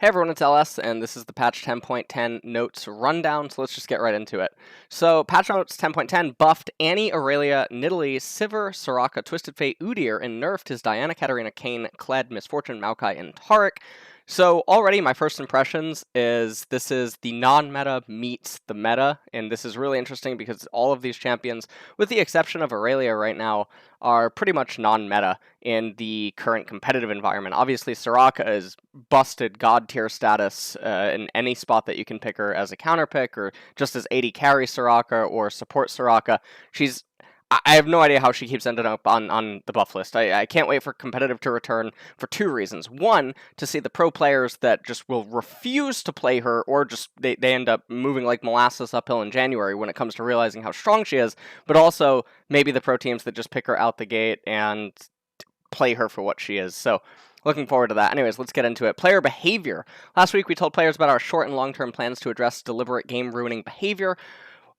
Hey everyone, it's LS, and this is the patch 10.10 notes rundown, so let's just get right into it. So, patch notes 10.10 buffed Annie, Aurelia, Nidalee, Sivir, Soraka, Twisted Fate, Udyr, and nerfed his Diana, Katarina, Kayn, Kled, Misfortune, Maokai, and Taric. So, already my first impressions is this is the non-meta meets the meta, and this is really interesting because all of these champions, with the exception of Aurelia right now, are pretty much non-meta in the current competitive environment. Obviously, Soraka is busted god tier status in any spot that you can pick her as a counter pick, or just as AD carry Soraka or support Soraka. I have no idea how she keeps ending up on the buff list. I can't wait for competitive to return for two reasons. One, to see the pro players that just will refuse to play her, or just they end up moving like molasses uphill in January when it comes to realizing how strong she is, but also maybe the pro teams that just pick her out the gate and play her for what she is. So, looking forward to that. Anyways, let's get into it. Player behavior. Last week we told players about our short and long-term plans to address deliberate game-ruining behavior.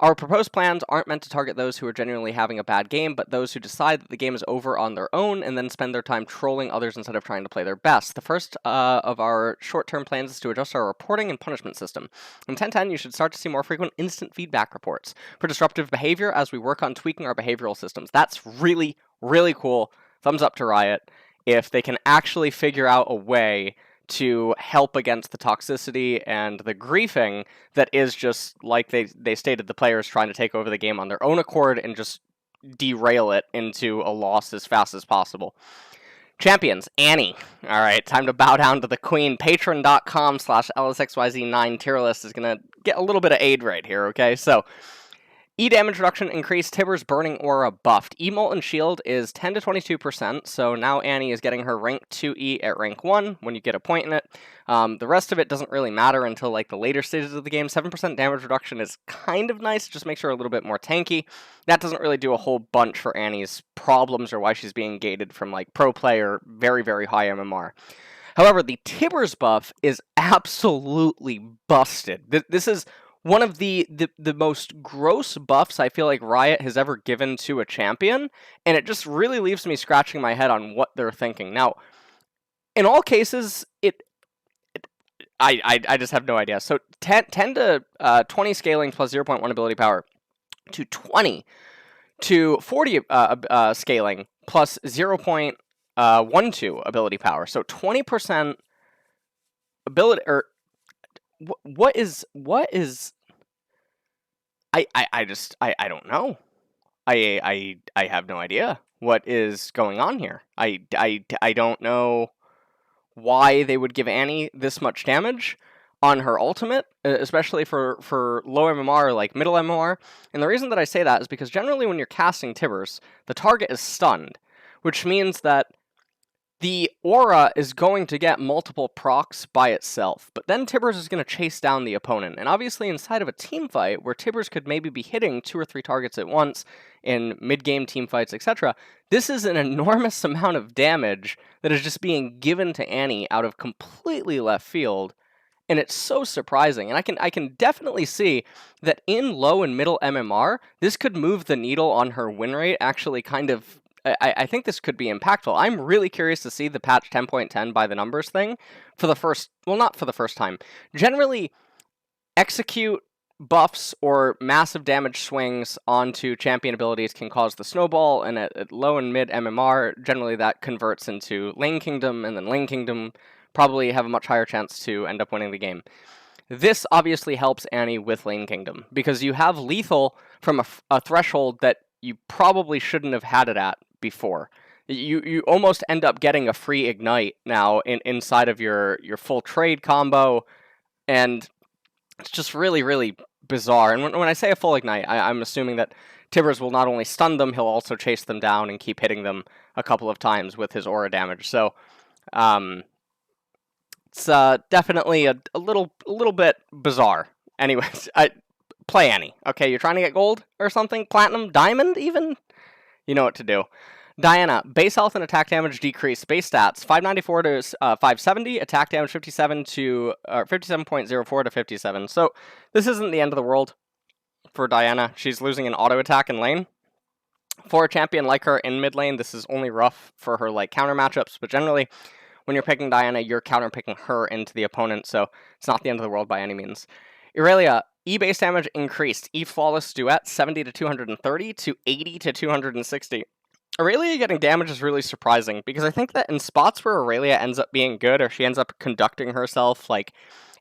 Our proposed plans aren't meant to target those who are genuinely having a bad game, but those who decide that the game is over on their own and then spend their time trolling others instead of trying to play their best. The first of our short-term plans is to adjust our reporting and punishment system. In 10.10, you should start to see more frequent instant feedback reports for disruptive behavior as we work on tweaking our behavioral systems. That's really, really cool. Thumbs up to Riot if they can actually figure out a way to help against the toxicity and the griefing that is just, like they stated, the players trying to take over the game on their own accord and just derail it into a loss as fast as possible. Champions, Annie. Alright, time to bow down to the queen. Patreon.com/LSXYZ9 tier list is going to get a little bit of aid right here, okay? So, E damage reduction increased, Tibbers Burning Aura buffed. E Molten Shield is 10 to 22%, so now Annie is getting her rank 2E at rank 1 when you get a point in it. The rest of it doesn't really matter until like the later stages of the game. 7% damage reduction is kind of nice, just makes her a little bit more tanky. That doesn't really do a whole bunch for Annie's problems or why she's being gated from like pro player, very, very high MMR. However, the Tibbers buff is absolutely busted. This is one of the most gross buffs I feel like Riot has ever given to a champion, and it just really leaves me scratching my head on what they're thinking. Now, in all cases, I just have no idea. So 10 to 20 scaling plus 0.1 ability power to 20 to 40 scaling plus 0.12 ability power. So 20% ability, or what is I don't know. I have no idea what is going on here. I don't know why they would give Annie this much damage on her ultimate, especially for low MMR, like middle MMR. And the reason that I say that is because generally when you're casting Tibbers, the target is stunned, which means that the aura is going to get multiple procs by itself, but then Tibbers is going to chase down the opponent. And obviously inside of a team fight, where Tibbers could maybe be hitting 2 or 3 targets at once in mid-game team fights, etc., this is an enormous amount of damage that is just being given to Annie out of completely left field, and it's so surprising. And I can definitely see that in low and middle MMR, this could move the needle on her win rate actually kind of. I think this could be impactful. I'm really curious to see the patch 10.10 by the numbers thing for the first, well, not for the first time. Generally, execute buffs or massive damage swings onto champion abilities can cause the snowball, and at low and mid MMR, generally that converts into Lane Kingdom, and then Lane Kingdom probably have a much higher chance to end up winning the game. This obviously helps Annie with Lane Kingdom, because you have lethal from a threshold that you probably shouldn't have had it at before. You almost end up getting a free ignite now inside of your full trade combo, and it's just really, really bizarre. And when I say a full ignite, I'm assuming that Tibbers will not only stun them, he'll also chase them down and keep hitting them a couple of times with his aura damage. So it's definitely a little bit bizarre. Anyways, play Annie. Okay, you're trying to get gold or something? Platinum? Diamond even? You know what to do. Diana, base health and attack damage decreased. Base stats, 594 to 570. Attack damage 57.04 to 57. So this isn't the end of the world for Diana. She's losing an auto attack in lane. For a champion like her in mid lane, this is only rough for her like counter matchups, but generally, when you're picking Diana, you're counter-picking her into the opponent, so it's not the end of the world by any means. Irelia, E base damage increased. E flawless duet 70 to 230 to 80 to 260. Aurelia getting damage is really surprising, because I think that in spots where Aurelia ends up being good, or she ends up conducting herself like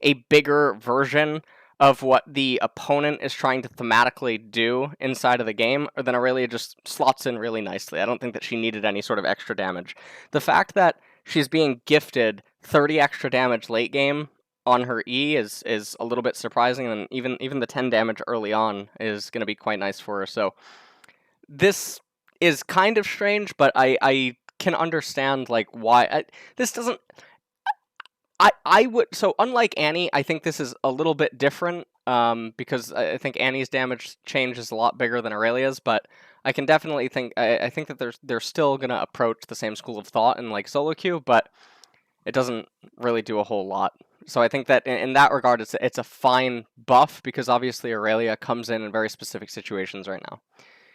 a bigger version of what the opponent is trying to thematically do inside of the game, then Aurelia just slots in really nicely. I don't think that she needed any sort of extra damage. The fact that she's being gifted 30 extra damage late game on her E is a little bit surprising, and even the 10 damage early on is going to be quite nice for her. So this is kind of strange, but I can understand like why this doesn't. I would, so unlike Annie, I think this is a little bit different, because I think Annie's damage change is a lot bigger than Aurelia's, but I can definitely think I think that they're still gonna approach the same school of thought in like solo queue, but it doesn't really do a whole lot. So I think that in that regard, it's a fine buff, because obviously Aurelia comes in very specific situations right now.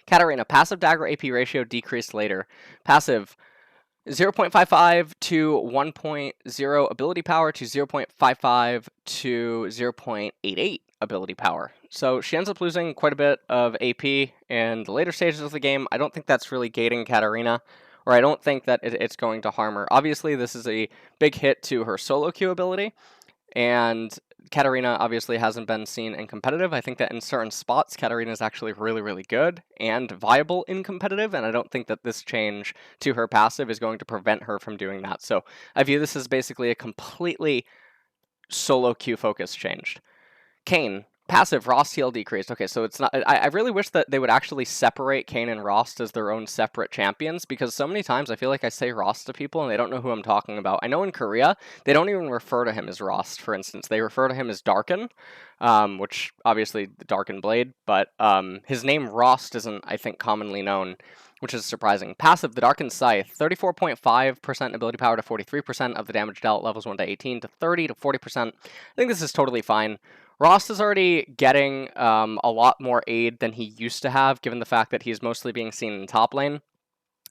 Katarina, passive dagger AP ratio decreased later. Passive 0.55 to 1.0 ability power to 0.55 to 0.88 ability power. So she ends up losing quite a bit of AP in the later stages of the game. I don't think that's really gating Katarina, or I don't think that it's going to harm her. Obviously, this is a big hit to her solo queue ability, and Katarina obviously hasn't been seen in competitive. I think that in certain spots, Katarina is actually really, really good and viable in competitive, and I don't think that this change to her passive is going to prevent her from doing that. So I view this as basically a completely solo queue focus changed. Kayn, passive, Rost heal decreased. Okay, so it's not. I really wish that they would actually separate Kayn and Rost as their own separate champions, because so many times I feel like I say Rost to people and they don't know who I'm talking about. I know in Korea, they don't even refer to him as Rost, for instance. They refer to him as Darken, which obviously the Darken Blade, but his name Rost isn't, I think, commonly known, which is surprising. Passive, the Darkened Scythe, 34.5% ability power to 43% of the damage dealt, levels 1 to 18 to 30 to 40%. I think this is totally fine. Rost is already getting a lot more aid than he used to have, given the fact that he's mostly being seen in top lane.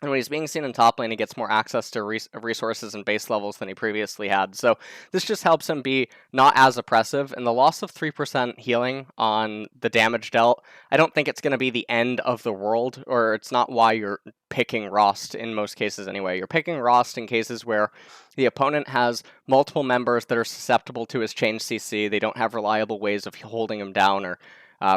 And when he's being seen in top lane, he gets more access to resources and base levels than he previously had. So this just helps him be not as oppressive. And the loss of 3% healing on the damage dealt, I don't think it's going to be the end of the world, or it's not why you're picking Rost in most cases anyway. You're picking Rost in cases where the opponent has multiple members that are susceptible to his change CC. They don't have reliable ways of holding him down or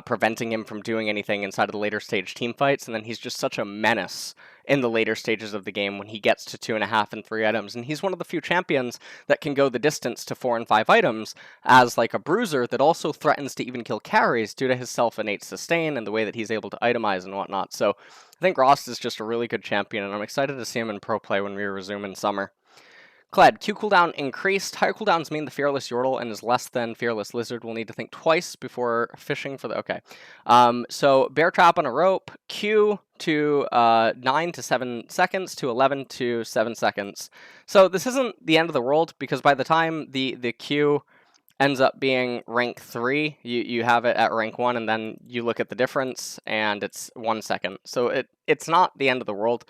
preventing him from doing anything inside of the later stage team fights, and then he's just such a menace in the later stages of the game when he gets to 2.5 and 3 items, and he's one of the few champions that can go the distance to 4 and 5 items as like a bruiser that also threatens to even kill carries due to his self-innate sustain and the way that he's able to itemize and whatnot. So I think Rost is just a really good champion, and I'm excited to see him in pro play when we resume in summer. Kled, Q cooldown increased. Higher cooldowns mean the Fearless Yordle and is less than Fearless Lizard will need to think twice before fishing for the... Okay. So, Bear Trap on a Rope, Q to 9 to 7 seconds to 11 to 7 seconds. So, this isn't the end of the world, because by the time the Q ends up being rank 3, you have it at rank 1, and then you look at the difference, and it's 1 second. So, it's not the end of the world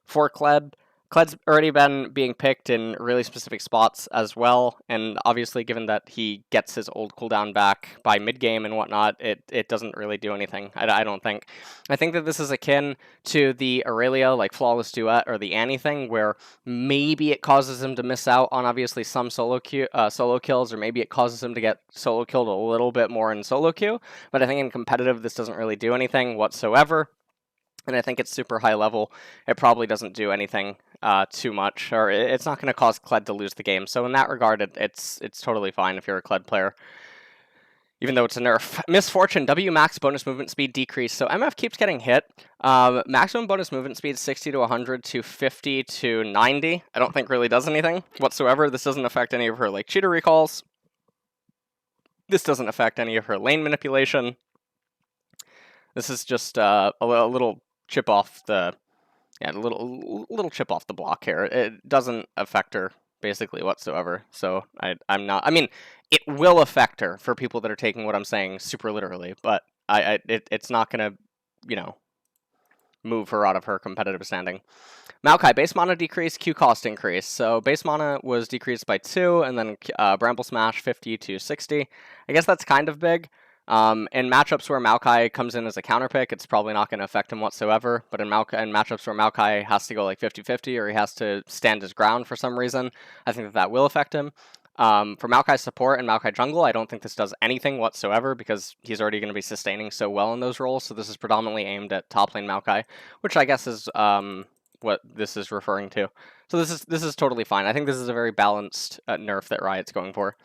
for Kled. Kled's already been being picked in really specific spots as well, and obviously given that he gets his old cooldown back by mid-game and whatnot, it doesn't really do anything, I don't think. I think that this is akin to the Aurelia, like Flawless Duet, or the Annie thing, where maybe it causes him to miss out on obviously some solo kills, or maybe it causes him to get solo killed a little bit more in solo queue, but I think in competitive this doesn't really do anything whatsoever. And I think it's super high level. It probably doesn't do anything too much, or it's not going to cause Kled to lose the game. So in that regard, it's totally fine if you're a Kled player, even though it's a nerf. Misfortune, W max bonus movement speed decrease. So MF keeps getting hit. Maximum bonus movement speed 60 to 100 to 50 to 90. I don't think really does anything whatsoever. This doesn't affect any of her like cheater recalls. This doesn't affect any of her lane manipulation. This is just a little chip off the, a little chip off the block here. It doesn't affect her basically whatsoever. So I'm not. I mean, it will affect her for people that are taking what I'm saying super literally, but it's not gonna, move her out of her competitive standing. Maokai, base mana decrease, Q cost increase. So base mana was decreased by 2, and then Bramble Smash 50 to 60. I guess that's kind of big. In matchups where Maokai comes in as a counter pick, it's probably not going to affect him whatsoever. But in matchups where Maokai has to go like 50-50 or he has to stand his ground for some reason, I think that will affect him. For Maokai support and Maokai jungle, I don't think this does anything whatsoever because he's already going to be sustaining so well in those roles. So this is predominantly aimed at top lane Maokai, which I guess is what this is referring to. So this is totally fine. I think this is a very balanced nerf that Riot's going for.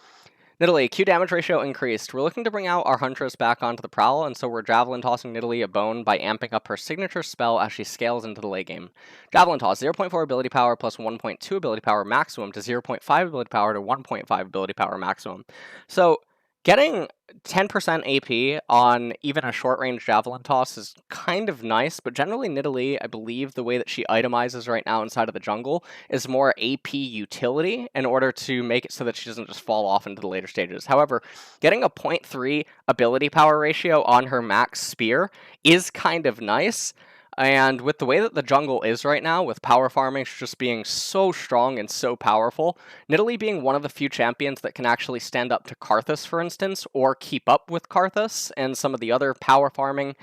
Nidalee, Q damage ratio increased. We're looking to bring out our Huntress back onto the prowl, and so we're Javelin tossing Nidalee a bone by amping up her signature spell as she scales into the late game. Javelin toss, 0.4 ability power plus 1.2 ability power maximum to 0.5 ability power to 1.5 ability power maximum. So getting 10% AP on even a short-range Javelin toss is kind of nice, but generally Nidalee, I believe the way that she itemizes right now inside of the jungle is more AP utility in order to make it so that she doesn't just fall off into the later stages. However, getting a 0.3 ability power ratio on her max spear is kind of nice. And with the way that the jungle is right now, with power farming just being so strong and so powerful, Nidalee being one of the few champions that can actually stand up to Karthus, for instance, or keep up with Karthus and some of the other power farming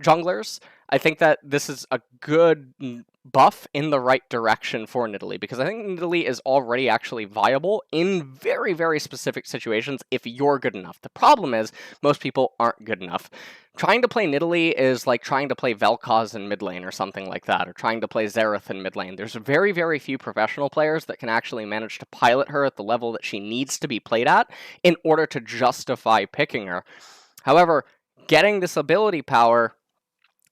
junglers, I think that this is a good buff in the right direction for Nidalee, because I think Nidalee is already actually viable in very, very specific situations if you're good enough. The problem is most people aren't good enough. Trying to play Nidalee is like trying to play Vel'Koz in mid lane or something like that, or trying to play Xerath in mid lane. There's very, very few professional players that can actually manage to pilot her at the level that she needs to be played at in order to justify picking her. However, getting this ability power,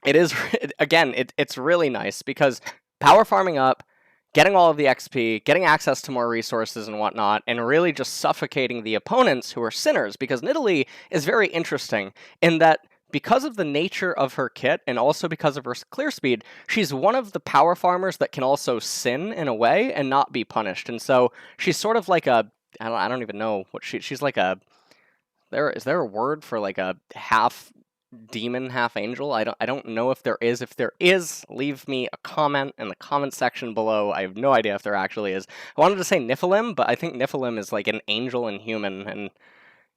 it is, again, it's really nice because power farming up, getting all of the XP, getting access to more resources and whatnot, and really just suffocating the opponents who are sinners, because Nidalee is very interesting in that because of the nature of her kit and also because of her clear speed, she's one of the power farmers that can also sin in a way and not be punished. And so she's sort of like a, I don't even know what she's like a, is there a word for like a half demon, half angel? I don't know if there is. If there is, leave me a comment in the comment section below. I have no idea if there actually is. I wanted to say Nephilim, but I think Nephilim is like an angel and human, and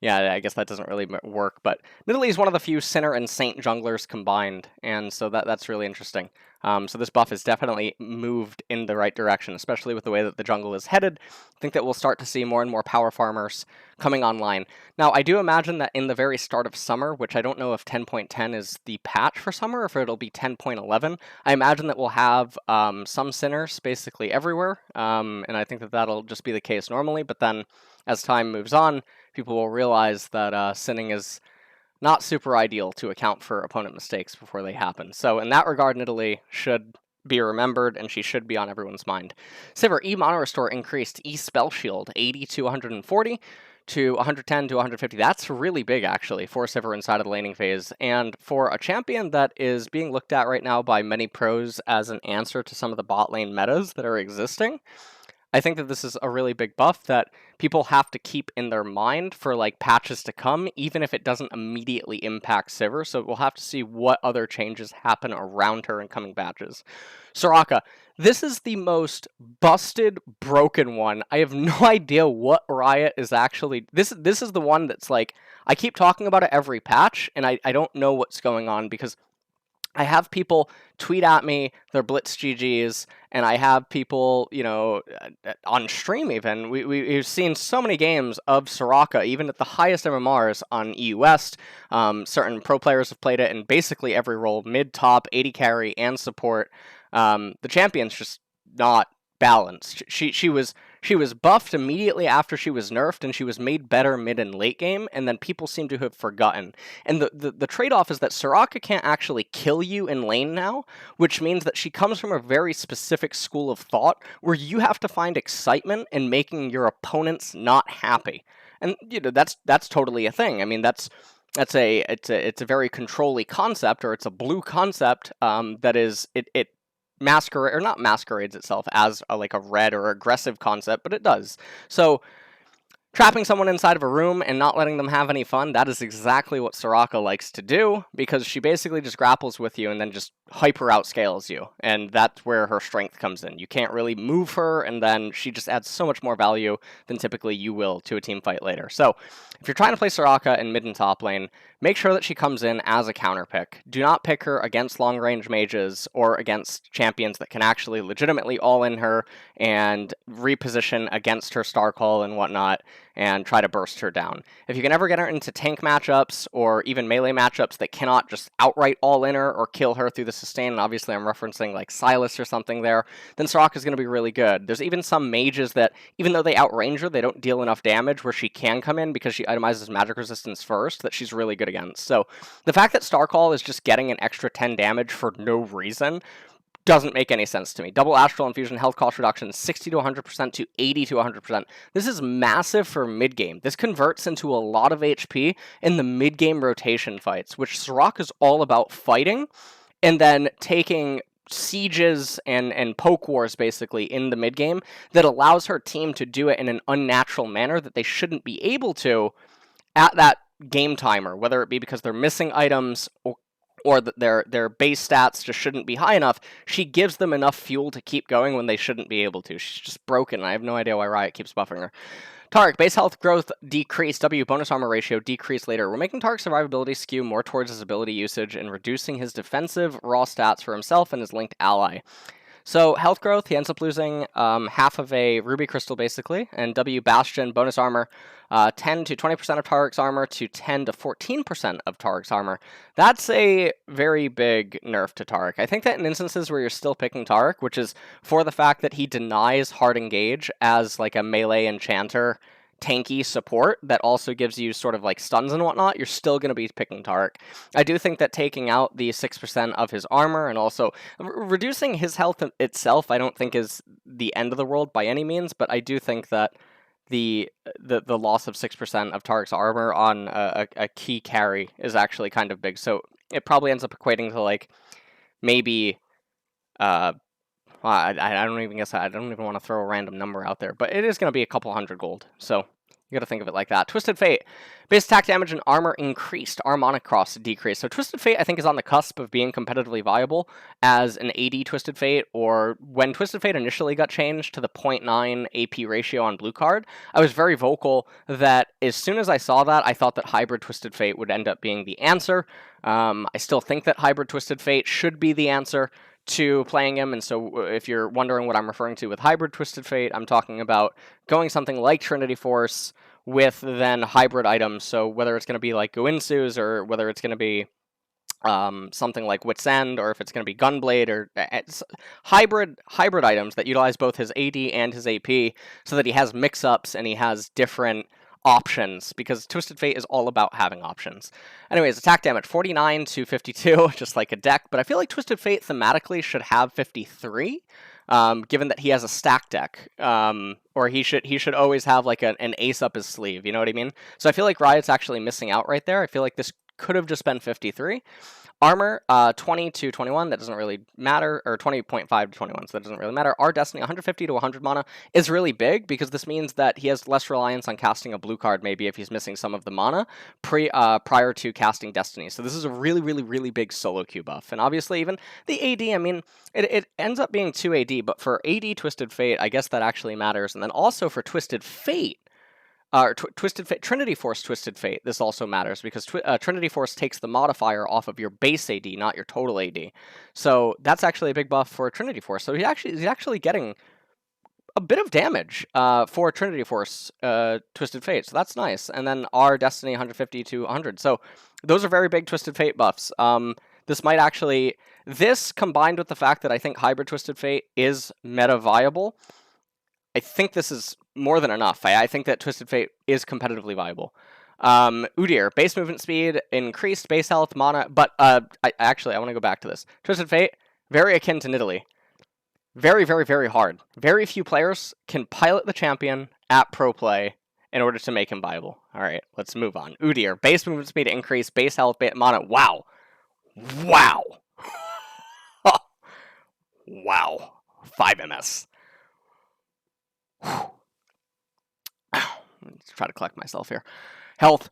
yeah, I guess that doesn't really work, but Nidalee is one of the few Sinner and Saint junglers combined, and so that's really interesting. So this buff is definitely moved in the right direction, especially with the way that the jungle is headed. I think that we'll start to see more and more power farmers coming online. Now, I do imagine that in the very start of summer, which I don't know if 10.10 is the patch for summer, or if it'll be 10.11, I imagine that we'll have some Sinners basically everywhere, and I think that that'll just be the case normally, but then as time moves on, people will realize that sinning is not super ideal to account for opponent mistakes before they happen. So in that regard, Nidalee should be remembered, and she should be on everyone's mind. Sivir, E Mana Restore increased E Spell Shield 80 to 140 to 110 to 150. That's really big, actually, for Sivir inside of the laning phase. And for a champion that is being looked at right now by many pros as an answer to some of the bot lane metas that are existing, I think that this is a really big buff that people have to keep in their mind for like patches to come, even if it doesn't immediately impact Sivir. So we'll have to see what other changes happen around her in coming patches. Soraka, this is the most busted, broken one. I have no idea what Riot is actually... This is the one that's like, I keep talking about it every patch, and I don't know what's going on, because I have people tweet at me their Blitz GGs, and I have people, you know, on stream even. We've seen so many games of Soraka, even at the highest MMRs on EU West. Certain pro players have played it in basically every role, mid, top, 80 carry, and support. The champion's just not balanced. She was buffed immediately after she was nerfed, and she was made better mid and late game, and then people seem to have forgotten. And the trade-off is that Soraka can't actually kill you in lane now, which means that she comes from a very specific school of thought where you have to find excitement in making your opponents not happy. And you know, that's totally a thing. I mean, it's a very control-y concept, or it's a blue concept that is it not masquerades itself as like a red or aggressive concept, but it does. So Trapping someone inside of a room and not letting them have any fun, that is exactly what Soraka likes to do, because she basically just grapples with you and then just hyper outscales you, and that's where her strength comes in. You can't really move her, and then she just adds so much more value than typically you will to a team fight later. So, if you're trying to play Soraka in mid and top lane, make sure that she comes in as a counter pick. Do not pick her against long-range mages or against champions that can actually legitimately all-in her and reposition against her star call and whatnot, and try to burst her down. If you can ever get her into tank matchups or even melee matchups that cannot just outright all-in her or kill her through the sustain, and obviously I'm referencing like Silas or something there, then Soraka's going to be really good. There's even some mages that, even though they outrange her, they don't deal enough damage where she can come in because she itemizes magic resistance first that she's really good against. So the fact that Star Call is just getting an extra 10 damage for no reason doesn't make any sense to me. Double Astral Infusion health cost reduction 60 to 100% to 80 to 100%. This is massive for mid-game. This converts into a lot of HP in the mid-game rotation fights, which Soraka is all about fighting and then taking sieges and poke wars basically in the mid-game that allows her team to do it in an unnatural manner that they shouldn't be able to at that game timer, whether it be because they're missing items or that their base stats just shouldn't be high enough. She gives them enough fuel to keep going when they shouldn't be able to. She's just broken. I have no idea why Riot keeps buffing her. Taric, base health growth decreased, W bonus armor ratio decreased later. We're making Taric's survivability skew more towards his ability usage and reducing his defensive raw stats for himself and his linked ally. So health growth, he ends up losing half of a ruby crystal basically, and W bastion bonus armor 10 to 20% of Taric's armor to 10 to 14% of Taric's armor. That's a very big nerf to Taric. I think that in instances where you're still picking Taric, which is for the fact that he denies hard engage as like a melee enchanter tanky support that also gives you sort of like stuns and whatnot, you're still going to be picking Taric. I do think that taking out the 6% of his armor and also reducing his health itself, I don't think is the end of the world by any means, but I do think that the loss of 6% of Taric's armor on a key carry is actually kind of big. So it probably ends up equating to like maybe I don't even guess. I don't even want to throw a random number out there, but it is going to be a couple hundred gold. So you got to think of it like that. Twisted Fate, base attack damage and armor increased. Harmonic Cross decreased. So Twisted Fate, I think, is on the cusp of being competitively viable as an AD Twisted Fate. Or when Twisted Fate initially got changed to the 0.9 AP ratio on blue card, I was very vocal that as soon as I saw that, I thought that hybrid Twisted Fate would end up being the answer. I still think that hybrid Twisted Fate should be the answer to playing him, and so if you're wondering what I'm referring to with hybrid Twisted Fate, I'm talking about going something like Trinity Force with then hybrid items, so whether it's going to be like Goinsu's or whether it's going to be something like Wit's End, or if it's going to be Gunblade, or hybrid items that utilize both his AD and his AP, so that he has mix-ups and he has different options, because Twisted Fate is all about having options. Anyways, attack damage 49 to 52, just like a deck, but I feel like Twisted Fate thematically should have 53, given that he has a stack deck, or he should always have like an ace up his sleeve, you know what I mean? So I feel like Riot's actually missing out right there. I feel like this could have just been 53. Armor, 20 to 21, that doesn't really matter, or 20.5 to 21, so that doesn't really matter. Our Destiny, 150 to 100 mana, is really big, because this means that he has less reliance on casting a blue card, maybe if he's missing some of the mana, prior to casting Destiny. So this is a really, really, really big solo queue buff. And obviously, even the AD, I mean, it ends up being 2 AD, but for AD Twisted Fate, I guess that actually matters. And then also for Twisted Fate, Twisted Fate, Trinity Force Twisted Fate, this also matters, because Trinity Force takes the modifier off of your base AD, not your total AD. So that's actually a big buff for Trinity Force. So he's actually getting a bit of damage for Trinity Force Twisted Fate. So that's nice. And then our Destiny 150 to 100. So those are very big Twisted Fate buffs. This might actually, this combined with the fact that I think Hybrid Twisted Fate is meta viable, I think this is more than enough. I think that Twisted Fate is competitively viable. Udyr, base movement speed, increased base health, mana, but I want to go back to this. Twisted Fate, very akin to Nidalee. Very, very, very hard. Very few players can pilot the champion at pro play in order to make him viable. All right, let's move on. Udyr, base movement speed, increased base health, mana. Wow. Wow. Wow. 5 MS. Let's try to collect myself here. Health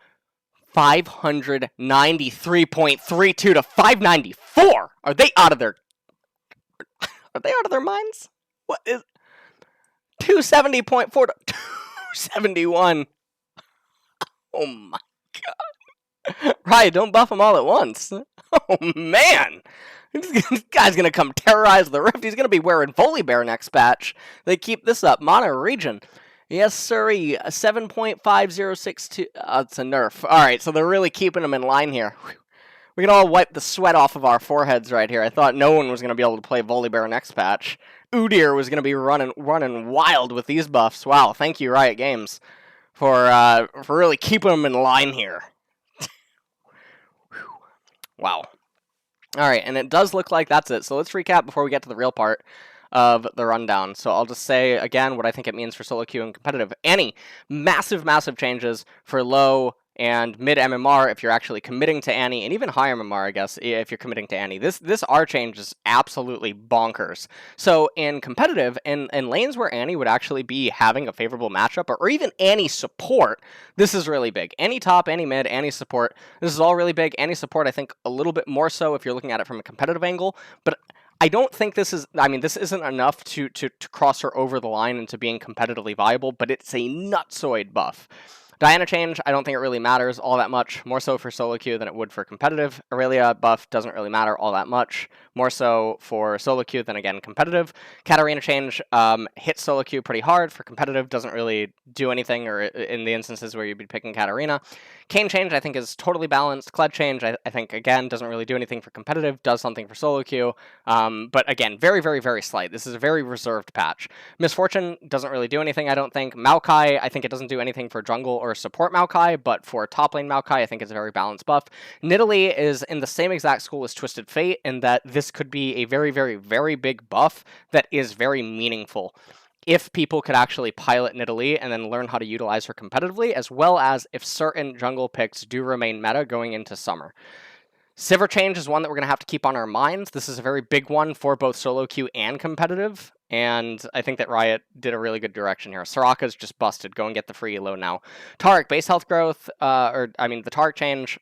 593.32 to 594. Are they out of their minds? What is 270.4 to 271? Oh my god. Right, don't buff them all at once. Oh man. This guy's gonna come terrorize the Rift. He's gonna be wearing Volibear next patch. They keep this up. Mono region. Yes, sirree. 7.5062. It's a nerf. Alright, so they're really keeping them in line here. We can all wipe the sweat off of our foreheads right here. I thought no one was going to be able to play Volibear next patch. Udyr was going to be running wild with these buffs. Wow, thank you, Riot Games, for really keeping them in line here. Wow. Alright, and it does look like that's it. So let's recap before we get to the real part of the rundown. So I'll just say, again, what I think it means for solo queue and competitive. Any massive changes for low and mid MMR if you're actually committing to Annie, and even high MMR, I guess, if you're committing to Annie. This R change is absolutely bonkers. So in competitive, in lanes where Annie would actually be having a favorable matchup, or even Annie support, this is really big. Annie top, Annie mid, Annie support, this is all really big. Annie support, I think, a little bit more so if you're looking at it from a competitive angle, but I don't think this is, I mean, this isn't enough to cross her over the line into being competitively viable, but it's a nutsoid buff. Diana change, I don't think it really matters all that much, more so for solo queue than it would for competitive. Aurelia buff doesn't really matter all that much, more so for solo queue than, again, competitive. Katarina change hits solo queue pretty hard. For competitive, doesn't really do anything, or in the instances where you'd be picking Katarina. Kayn change, I think, is totally balanced. Kled change, I think, again, doesn't really do anything for competitive, does something for solo queue, but again, very slight. This is a very reserved patch. Misfortune doesn't really do anything, I don't think. Maokai, I think it doesn't do anything for jungle or support Maokai, but for top lane Maokai, I think it's a very balanced buff. Nidalee is in the same exact school as Twisted Fate, in that this could be a very big buff that is very meaningful if people could actually pilot Nidalee and then learn how to utilize her competitively, as well as if certain jungle picks do remain meta going into summer. Sivir change is one that we're going to have to keep on our minds. This is a very big one for both solo queue and competitive, and I think that Riot did a really good direction here. Soraka's just busted. Go and get the free elo now. Taric, base health growth, the Taric change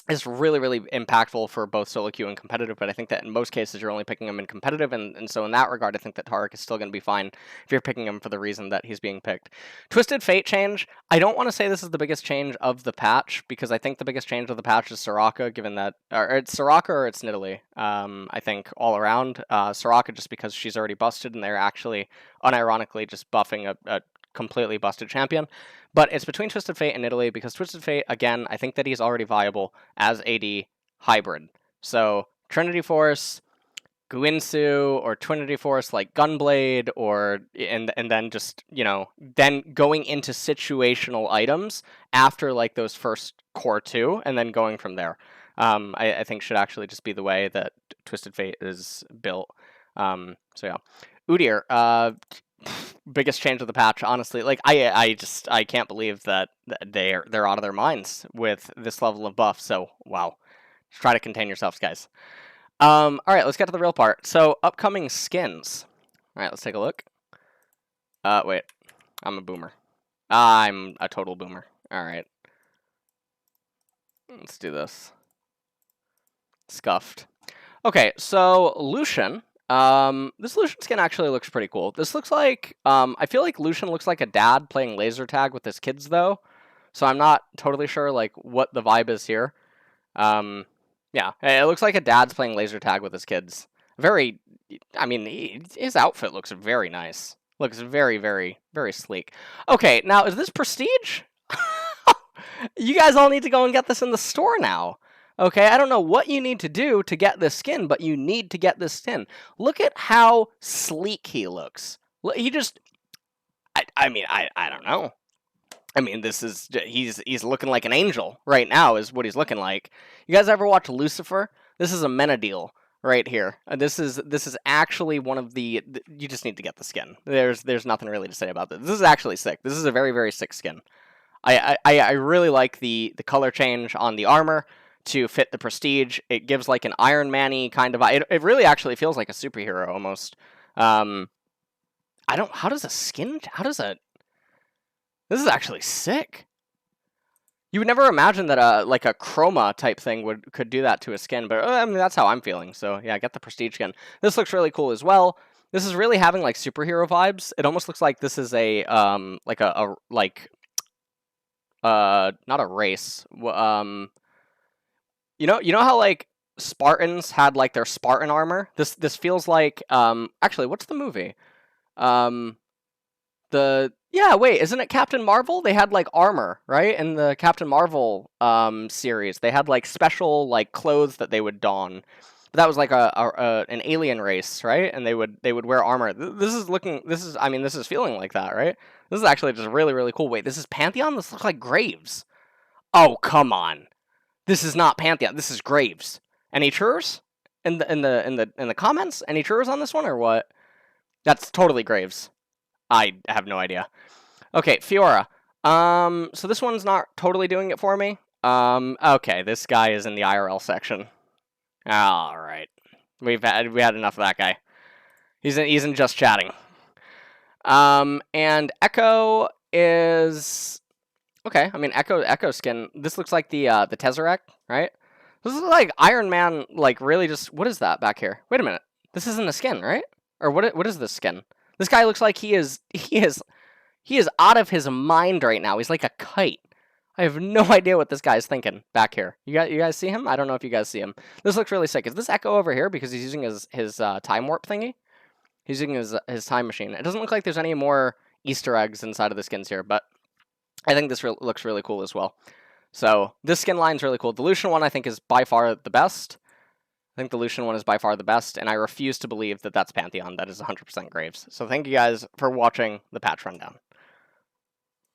is really impactful for both solo queue and competitive, but I think that in most cases you're only picking him in competitive, and so in that regard I think that Taric is still going to be fine if you're picking him for the reason that he's being picked. Twisted Fate change, I don't want to say this is the biggest change of the patch, because I think the biggest change of the patch is Soraka, given that, or it's Soraka or it's Nidalee, I think all around. Soraka just because she's already busted and they're actually unironically just buffing a completely busted champion. But it's between Twisted Fate and Nidalee, because Twisted Fate, again, I think that he's already viable as AD hybrid. So Trinity Force, Guinsu, or Trinity Force like Gunblade, and then just, then going into situational items after like those first core two, and then going from there. I think should actually just be the way that Twisted Fate is built. So yeah. Udyr, biggest change of the patch, honestly. Like I can't believe that they're out of their minds with this level of buff. So wow, just try to contain yourselves, guys. All right, let's get to the real part. So upcoming skins. All right, let's take a look. Wait, I'm a boomer. I'm a total boomer. All right, let's do this. Scuffed. Okay, so Lucian. This Lucian skin actually looks pretty cool. This looks like, I feel like Lucian looks like a dad playing laser tag with his kids, though. So I'm not totally sure, like, what the vibe is here. Yeah, it looks like a dad's playing laser tag with his kids. His outfit looks very nice. Looks very sleek. Okay, now, is this prestige? You guys all need to go and get this in the store now. Okay, I don't know what you need to do to get this skin, but you need to get this skin. Look at how sleek he looks. He just, I don't know. I mean, he's looking like an angel right now is what he's looking like. You guys ever watch Lucifer? This is a Menadil right here. This is actually one of the, you just need to get the skin. There's nothing really to say about this. This is actually sick. This is a very sick skin. I really like the color change on the armor to fit the prestige. It gives like an Iron Man-y kind of, it really actually feels like a superhero almost. How does a This is actually sick. You would never imagine that like a chroma type thing could do that to a skin, but I mean, that's how I'm feeling. So yeah, get the prestige skin. This looks really cool as well. This is really having like superhero vibes. It almost looks like this is a like not a race. You know how like Spartans had like their Spartan armor? This feels like actually, what's the movie? Wait, isn't it Captain Marvel? They had like armor, right? In the Captain Marvel series, they had like special like clothes that they would don. But that was like an alien race, right? And they would wear armor. This is feeling like that, right? This is actually just really really cool. Wait, this is Pantheon? This looks like Graves. Oh, come on. This is not Pantheon. This is Graves. Any churs in the comments? Any churs on this one or what? That's totally Graves. I have no idea. Okay, Fiora. So this one's not totally doing it for me. Okay, this guy is in the IRL section. All right, we had enough of that guy. He's in just chatting. And Echo is okay. I mean, Echo skin. This looks like the Tesseract, right? This is like Iron Man. Like really, just what is that back here? Wait a minute. This isn't a skin, right? Or what is this skin? This guy looks like he is out of his mind right now. He's like a kite. I have no idea what this guy's thinking back here. You guys see him? I don't know if you guys see him. This looks really sick. Is this Echo over here because he's using his time warp thingy? He's using his time machine. It doesn't look like there's any more Easter eggs inside of the skins here, but I think this looks really cool as well. So this skin line's really cool. The Lucian one I think is by far the best. I think the Lucian one is by far the best, and I refuse to believe that that's Pantheon. That is 100% Graves. So thank you guys for watching the patch rundown.